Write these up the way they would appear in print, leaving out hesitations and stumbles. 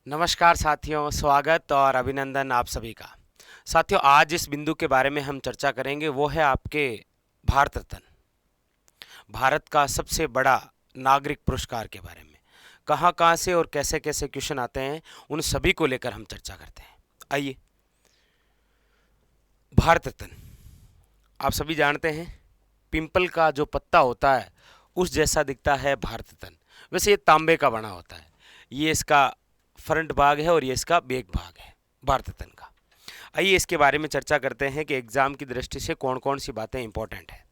नमस्कार साथियों, स्वागत और अभिनंदन आप सभी का। साथियों, आज जिस बिंदु के बारे में हम चर्चा करेंगे वो है आपके भारत रत्न, भारत का सबसे बड़ा नागरिक पुरस्कार के बारे में। कहाँ कहाँ से और कैसे कैसे क्वेश्चन आते हैं, उन सभी को लेकर हम चर्चा करते हैं। आइए, भारत रत्न आप सभी जानते हैं, पिंपल का जो पत्ता होता है उस जैसा दिखता है भारत रत्न। वैसे ये तांबे का बना होता है। ये इसका फ्रंट भाग है और ये इसका बैक भाग है भारत रत्न का। आइए इसके बारे में चर्चा करते हैं कि एग्जाम की दृष्टि से कौन कौन सी बातें इंपॉर्टेंट है।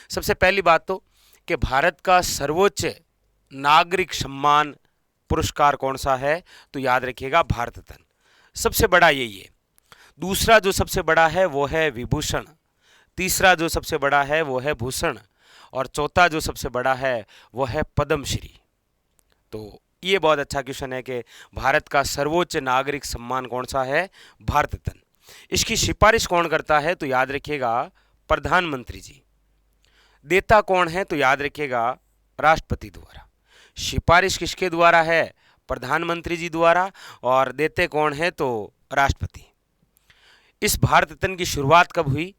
सबसे पहली बात तो कि भारत का सर्वोच्च नागरिक सम्मान पुरस्कार कौन सा है, तो याद रखिएगा भारत रत्न सबसे बड़ा यही है। दूसरा जो सबसे बड़ा है वो है विभूषण, तीसरा जो सबसे बड़ा है वो है भूषण, और चौथा जो सबसे बड़ा है वो है पद्मश्री। तो ये बहुत अच्छा क्वेश्चन है कि भारत का सर्वोच्च नागरिक सम्मान कौन सा है, भारत रत्न। इसकी सिफारिश कौन करता है, तो याद रखिएगा प्रधानमंत्री जी। देता कौन है, तो याद रखिएगा राष्ट्रपति द्वारा। सिफारिश किसके द्वारा है, प्रधानमंत्री जी द्वारा, और देते कौन है, तो राष्ट्रपति। इस भारत रत्न की शुरुआत कब हुई,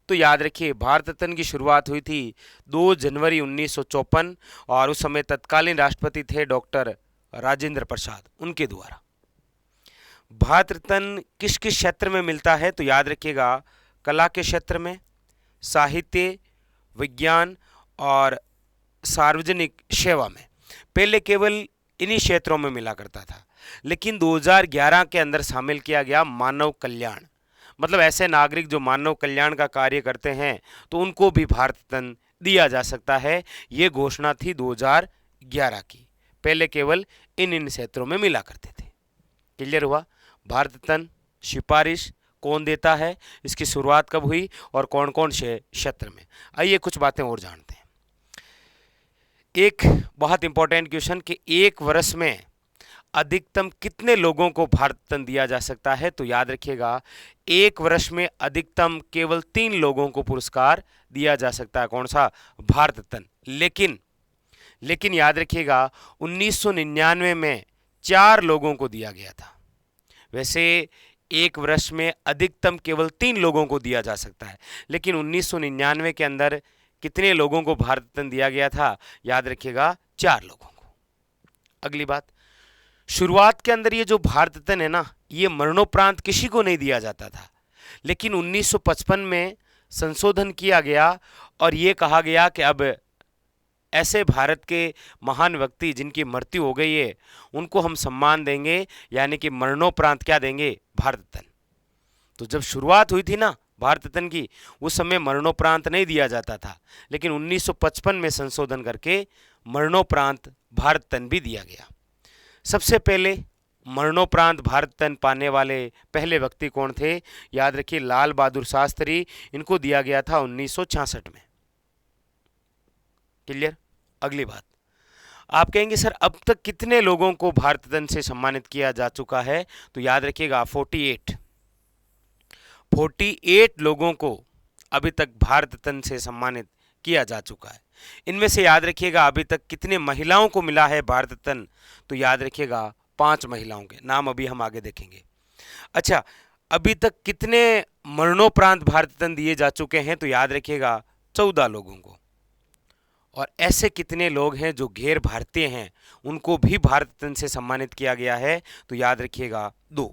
तो याद रखिए भारत रत्न की शुरुआत हुई थी 2 जनवरी 1954, और उस समय तत्कालीन राष्ट्रपति थे डॉक्टर राजेंद्र प्रसाद, उनके द्वारा। भारत रत्न किस किस क्षेत्र में मिलता है, तो याद रखिएगा कला के क्षेत्र में, साहित्य, विज्ञान और सार्वजनिक सेवा में। पहले केवल इन्हीं क्षेत्रों में मिला करता था, लेकिन 2011 के अंदर शामिल किया गया मानव कल्याण, मतलब ऐसे नागरिक जो मानव कल्याण का कार्य करते हैं तो उनको भी भारत रत्न दिया जा सकता है। ये घोषणा थी 2011 की। पहले केवल इन क्षेत्रों में मिला करते थे। क्लियर हुआ? भारत रत्न सिफारिश कौन देता है, इसकी शुरुआत कब हुई और कौन कौन से क्षेत्र में। आइए कुछ बातें और जानते हैं। एक बहुत इंपॉर्टेंट क्वेश्चन कि एक वर्ष में अधिकतम कितने लोगों को भारत रत्न दिया जा सकता है, तो याद रखिएगा एक वर्ष में अधिकतम केवल 3 लोगों को पुरस्कार दिया जा सकता है। कौन सा? भारत रत्न। लेकिन याद रखिएगा 1999 में 4 लोगों को दिया गया था। वैसे एक वर्ष में अधिकतम केवल 3 लोगों को दिया जा सकता है, लेकिन 1999 के अंदर कितने लोगों को भारत रत्न दिया गया था? याद रखिएगा 4 लोगों को। अगली बात, शुरुआत के अंदर ये जो भारत रत्न है ना, ये मरणोपरांत किसी को नहीं दिया जाता था, लेकिन 1955 में संशोधन किया गया और ये कहा गया कि अब ऐसे भारत के महान व्यक्ति जिनकी मृत्यु हो गई है उनको हम सम्मान देंगे, यानी कि मरणोपरांत क्या देंगे? भारत रत्न। तो जब शुरुआत हुई थी ना भारत रत्न की, उस समय मरणोपरांत नहीं दिया जाता था, लेकिन 1955 में संशोधन करके मरणोपरांत भारत रत्न भी दिया गया। सबसे पहले मरणोपरांत भारत रत्न पाने वाले पहले व्यक्ति कौन थे? याद रखिए लाल बहादुर शास्त्री। इनको दिया गया था 1966 में। क्लियर? अगली बात, आप कहेंगे सर अब तक कितने लोगों को भारत रत्न से सम्मानित किया जा चुका है, तो याद रखिएगा 48 लोगों को अभी तक भारत रत्न से सम्मानित किया जा चुका है। इनमें से याद रखिएगा अभी तक कितने महिलाओं को मिला है भारत रत्न, तो याद रखिएगा 5 महिलाओं के नाम अभी हम आगे देखेंगे। अच्छा, अभी तक कितने मरणोपरांत भारत रत्न दिए जा चुके हैं, तो याद रखिएगा 14 लोगों को। और ऐसे कितने लोग हैं जो गैर भारतीय हैं, उनको भी भारत रत्न से सम्मानित किया गया है, तो याद रखिएगा 2।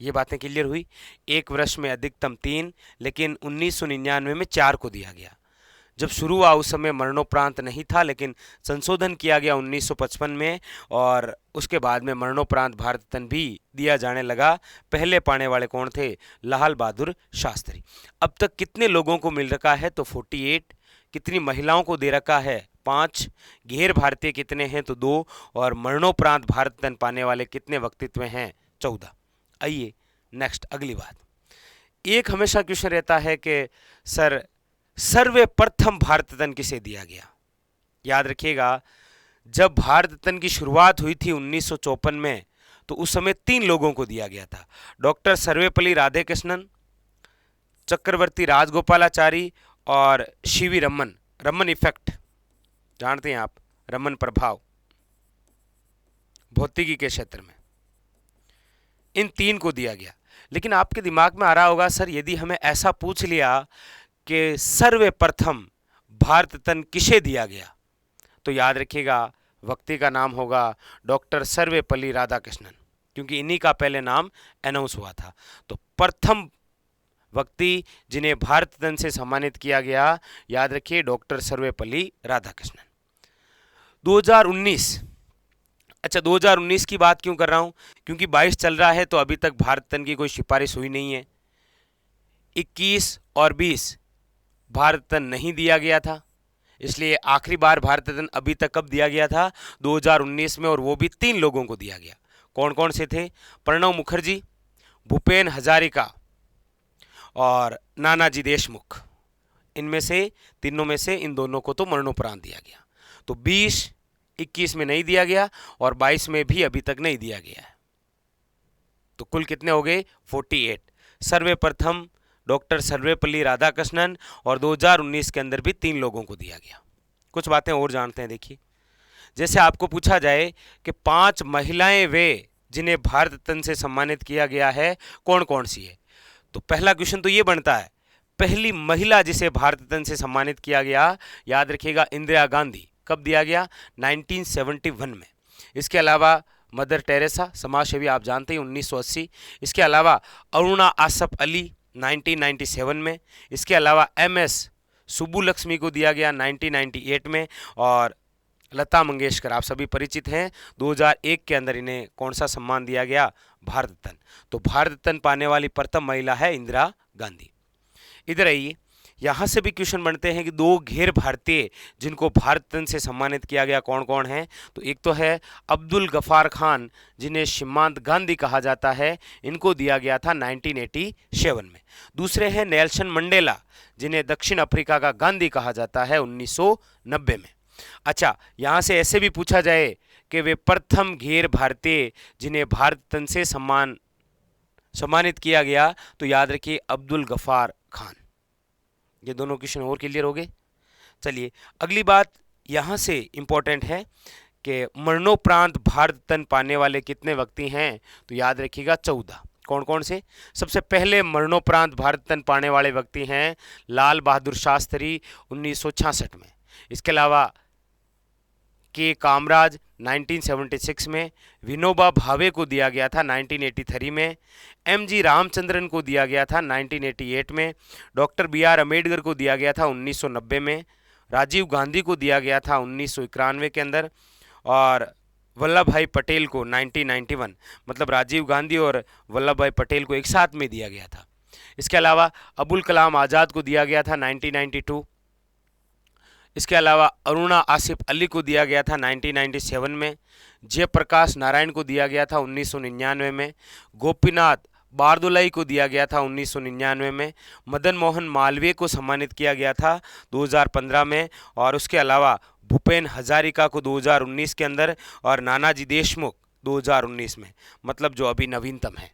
ये बातें क्लियर हुई? एक वर्ष में अधिकतम 3, लेकिन 1999 में 4 को दिया गया। जब शुरू हुआ उस समय मरणोपरांत नहीं था, लेकिन संशोधन किया गया 1955 में, और उसके बाद में मरणोपरांत भारत रत्न भी दिया जाने लगा। पहले पाने वाले कौन थे? लाल बहादुर शास्त्री। अब तक कितने लोगों को मिल रखा है? तो 48। कितनी महिलाओं को दे रखा है? 5। गैर भारतीय कितने हैं? तो 2। और मरणोपरांत भारत रत्न पाने वाले कितने व्यक्तित्व हैं? 14। आइए नेक्स्ट, अगली बात। एक हमेशा क्वेश्चन रहता है कि सर सर्वप्रथम भारत रत्न किसे दिया गया? याद रखिएगा जब भारत रत्न की शुरुआत हुई थी 1954 में, तो उस समय 3 लोगों को दिया गया था। डॉक्टर सर्वपल्ली राधाकृष्णन, चक्रवर्ती राजगोपालाचारी और सीवी रमन। रमन इफेक्ट जानते हैं आप, रमन प्रभाव भौतिकी के क्षेत्र में। इन 3 को दिया गया। लेकिन आपके दिमाग में आ रहा होगा सर, यदि हमें ऐसा पूछ लिया कि सर्वप्रथम भारत रत्न किसे दिया गया, तो याद रखिएगा व्यक्ति का नाम होगा डॉक्टर सर्वपल्ली राधाकृष्णन, क्योंकि इन्हीं का पहले नाम अनाउंस हुआ था। तो प्रथम व्यक्ति जिन्हें भारत रत्न से सम्मानित किया गया, याद रखिए डॉक्टर सर्वपल्ली राधाकृष्णन। 2019, अच्छा 2019 की बात क्यों कर रहा हूं, क्योंकि 22 चल रहा है तो अभी तक भारत रत्न की कोई सिफारिश हुई नहीं है। 21 और 20 भारत रत्न नहीं दिया गया था, इसलिए आखिरी बार भारत रत्न अभी तक कब दिया गया था, 2019 में, और वो भी 3 लोगों को दिया गया। कौन कौन से थे? प्रणब मुखर्जी, भूपेन हजारिका और नानाजी देशमुख। इनमें से तीनों में से इन दोनों को तो मरणोपरांत दिया गया। तो 20, 21 में नहीं दिया गया और 22 में भी अभी तक नहीं दिया गया है। तो कुल कितने हो गए? 48। सर्वप्रथम डॉक्टर सर्वपल्ली राधाकृष्णन, और 2019 के अंदर भी 3 लोगों को दिया गया। कुछ बातें और जानते हैं, देखिए। जैसे आपको पूछा जाए कि 5 महिलाएं वे जिन्हें भारत रत्न से सम्मानित किया गया है, कौन कौन सी है, तो पहला क्वेश्चन तो ये बनता है, पहली महिला जिसे भारत रत्न से सम्मानित किया गया, याद रखिएगा इंदिरा गांधी। कब दिया गया? 1971 में। इसके अलावा मदर टेरेसा, समाजसेवी, आप जानते हैं, 1980। इसके अलावा अरुणा आसफ अली 1997 में। इसके अलावा MS सुब्बुलक्ष्मी को दिया गया 1998 में। और लता मंगेशकर, आप सभी परिचित हैं, 2001 के अंदर इन्हें कौन सा सम्मान दिया गया? भारत रत्न। तो भारत रत्न पाने वाली प्रथम महिला है इंदिरा गांधी। इधर आइए, यहाँ से भी क्वेश्चन बनते हैं कि 2 गैर भारतीय जिनको भारत रत्न से सम्मानित किया गया कौन कौन है। तो एक तो है अब्दुल गफार खान, जिन्हें सीमांत गांधी कहा जाता है, इनको दिया गया था 1987 में। दूसरे हैं नेल्सन मंडेला, जिन्हें दक्षिण अफ्रीका का गांधी कहा जाता है, 1990 में। अच्छा, यहाँ से ऐसे भी पूछा जाए कि वे प्रथम गैर भारतीय जिन्हें भारत रत्न से सम्मानित किया गया, तो याद रखिए अब्दुल गफार खान। ये दोनों क्वेश्चन और क्लियर हो गए। चलिए, अगली बात यहाँ से इम्पोर्टेंट है कि मरणोपरांत भारत रत्न पाने वाले कितने व्यक्ति हैं, तो याद रखिएगा 14। कौन कौन से? सबसे पहले मरणोपरांत भारत रत्न पाने वाले व्यक्ति हैं लाल बहादुर शास्त्री 1966 में। इसके अलावा के कामराज 1976 में, विनोबा भावे को दिया गया था 1983 में, MG रामचंद्रन को दिया गया था 1988 में, डॉक्टर BR अम्बेडकर को दिया गया था 1990 में, राजीव गांधी को दिया गया था 1991 के अंदर, और वल्लभ भाई पटेल को 1991, मतलब राजीव गांधी और वल्लभ भाई पटेल को एक साथ में दिया गया था। इसके अलावा अबुल कलाम आज़ाद को दिया गया था 1992। इसके अलावा अरुणा आसिफ अली को दिया गया था 1997 में, जयप्रकाश नारायण को दिया गया था 1999 में, गोपीनाथ बारदुलाई को दिया गया था 1999 में, मदन मोहन मालवीय को सम्मानित किया गया था 2015 में, और उसके अलावा भूपेन हजारिका को 2019 के अंदर, और नानाजी देशमुख 2019 में, मतलब जो अभी नवीनतम है।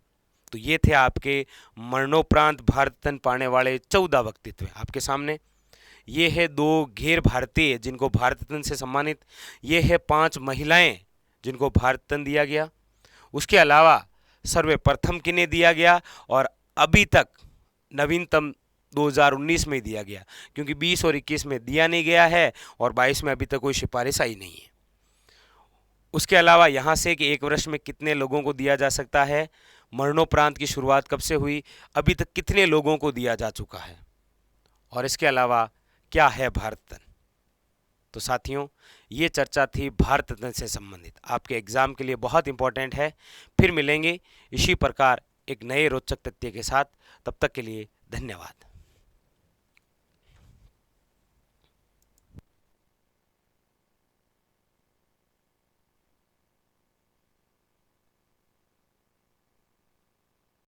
तो ये थे आपके मरणोपरांत भारत रत्न पाने वाले 14 व्यक्तित्व आपके सामने। ये है 2 गैर भारतीय जिनको भारत रत्न से सम्मानित, ये है 5 महिलाएं जिनको भारत रत्न दिया गया, उसके अलावा सर्वप्रथम किन्हें दिया गया, और अभी तक नवीनतम 2019 में दिया गया, क्योंकि 20 और 21 में दिया नहीं गया है और 22 में अभी तक कोई सिफारिश आई नहीं है। उसके अलावा यहाँ से कि 1 वर्ष में कितने लोगों को दिया जा सकता है, मरणोपरांत की शुरुआत कब से हुई, अभी तक कितने लोगों को दिया जा चुका है, और इसके अलावा क्या है भारत रत्न। तो साथियों, ये चर्चा थी भारत रत्न से संबंधित, आपके एग्जाम के लिए बहुत इंपॉर्टेंट है। फिर मिलेंगे इसी प्रकार एक नए रोचक तथ्य के साथ, तब तक के लिए धन्यवाद।